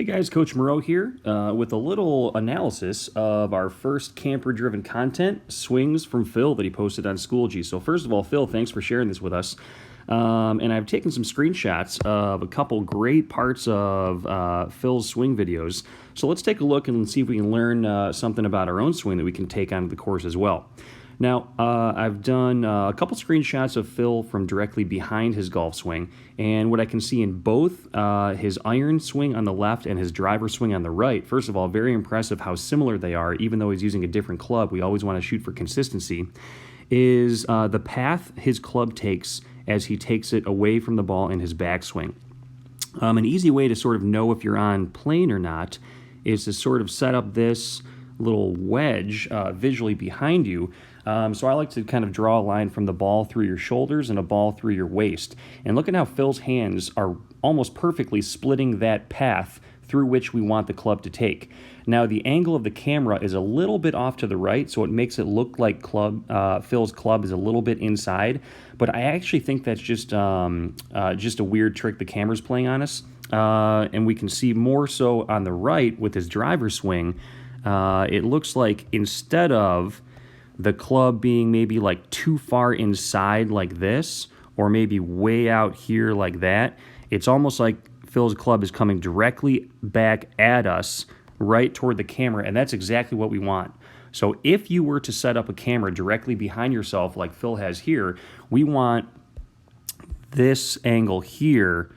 Hey guys, Coach Moreau here with a little analysis of our first camper-driven content, swings from Phil that he posted on Schoology. So first of all, Phil, thanks for sharing this with us. And I've taken some screenshots of a couple great parts of Phil's swing videos. So let's take a look and see if we can learn something about our own swing that we can take onto the course as well. Now, I've done a couple screenshots of Phil from directly behind his golf swing, and what I can see in both his iron swing on the left and his driver swing on the right, first of all, very impressive how similar they are, even though he's using a different club. We always want to shoot for consistency, is the path his club takes as he takes it away from the ball in his backswing. An easy way to sort of know if you're on plane or not is to sort of set up this little wedge visually behind you. So I like to kind of draw a line from the ball through your shoulders and a ball through your waist. And look at how Phil's hands are almost perfectly splitting that path through which we want the club to take. Now the angle of the camera is a little bit off to the right, so it makes it look like Phil's club is a little bit inside. But I actually think that's just a weird trick the camera's playing on us. And we can see more so on the right with his driver swing. It looks like instead of the club being maybe like too far inside like this, or maybe way out here like that, it's almost like Phil's club is coming directly back at us right toward the camera, and that's exactly what we want. So if you were to set up a camera directly behind yourself like Phil has here, we want this angle here.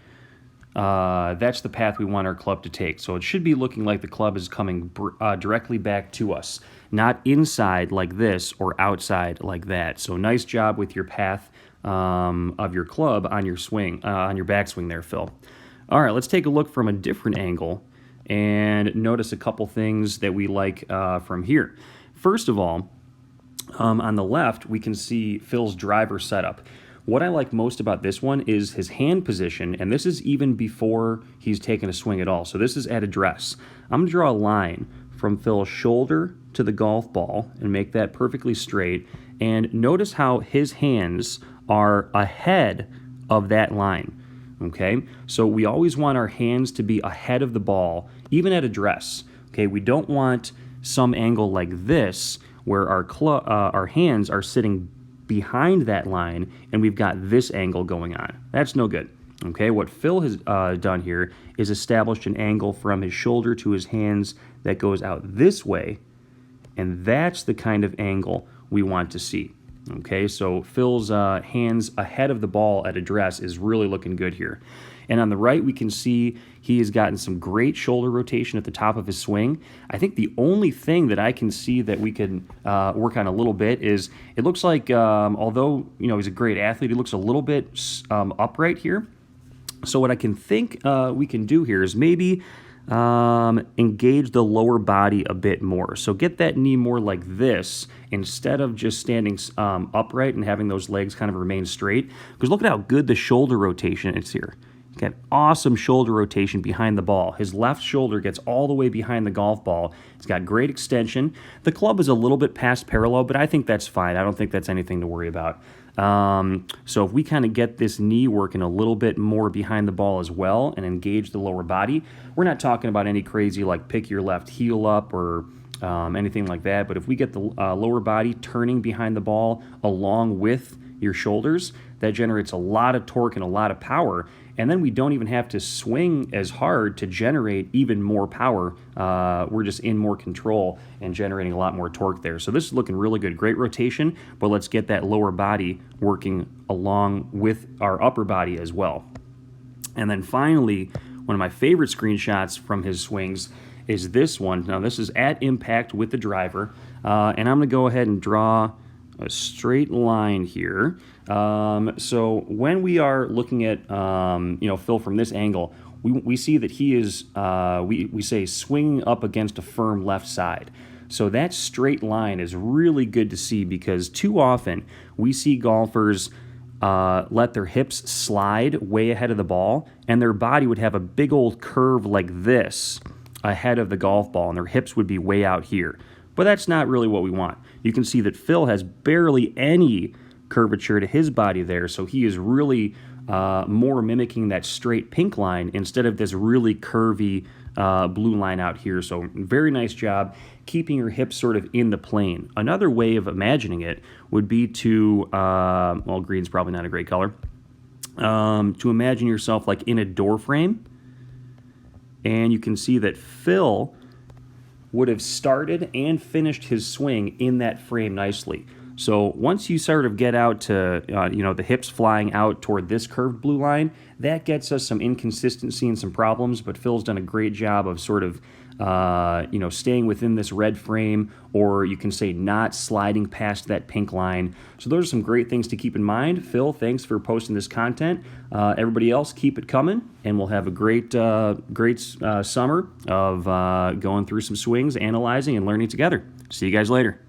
That's the path we want our club to take. So it should be looking like the club is coming directly back to us, not inside like this or outside like that. So nice job with your path of your club on your swing, on your backswing there, Phil. All right, let's take a look from a different angle and notice a couple things that we like from here. First of all, on the left, we can see Phil's driver setup. What I like most about this one is his hand position, and this is even before he's taken a swing at all. So this is at address. I'm going to draw a line from Phil's shoulder to the golf ball and make that perfectly straight. And notice how his hands are ahead of that line. Okay, so we always want our hands to be ahead of the ball, even at address. Okay, we don't want some angle like this where our hands are sitting behind that line and we've got this angle going on. That's no good. Okay, what Phil has done here is established an angle from his shoulder to his hands that goes out this way, and that's the kind of angle we want to see. Okay, so Phil's hands ahead of the ball at address is really looking good here. And on the right, we can see he has gotten some great shoulder rotation at the top of his swing. I think the only thing that I can see that we can work on a little bit is it looks like, although he's a great athlete, he looks a little bit upright here. So what I can think we can do here is maybe engage the lower body a bit more. So get that knee more like this instead of just standing upright and having those legs kind of remain straight. Because look at how good the shoulder rotation is here. Got awesome shoulder rotation behind the ball. His left shoulder gets all the way behind the golf ball. It's got great extension. The club is a little bit past parallel, but I think that's fine. I don't think that's anything to worry about. So if we kind of get this knee working a little bit more behind the ball as well and engage the lower body, we're not talking about any crazy like pick your left heel up or anything like that. But if we get the lower body turning behind the ball along with your shoulders, that generates a lot of torque and a lot of power. And then we don't even have to swing as hard to generate even more power. We're just in more control and generating a lot more torque there. So this is looking really good. Great rotation, but let's get that lower body working along with our upper body as well. And then finally, one of my favorite screenshots from his swings is this one. Now this is at impact with the driver. And I'm going to go ahead and draw a straight line here. So when we are looking at Phil from this angle, we see that he is we say swinging up against a firm left side. So that straight line is really good to see because too often we see golfers let their hips slide way ahead of the ball, and their body would have a big old curve like this ahead of the golf ball, and their hips would be way out here. But that's not really what we want. You can see that Phil has barely any curvature to his body there, so he is really more mimicking that straight pink line instead of this really curvy blue line out here. So very nice job keeping your hips sort of in the plane. Another way of imagining it would be to, well, green's probably not a great color, to imagine yourself like in a door frame. And you can see that Phil would have started and finished his swing in that frame nicely. So once you sort of get out to, the hips flying out toward this curved blue line, that gets us some inconsistency and some problems, but Phil's done a great job of sort of, staying within this red frame, or you can say not sliding past that pink line. So those are some great things to keep in mind. Phil, thanks for posting this content. Everybody else, keep it coming, and we'll have a great summer of going through some swings, analyzing, and learning together. See you guys later.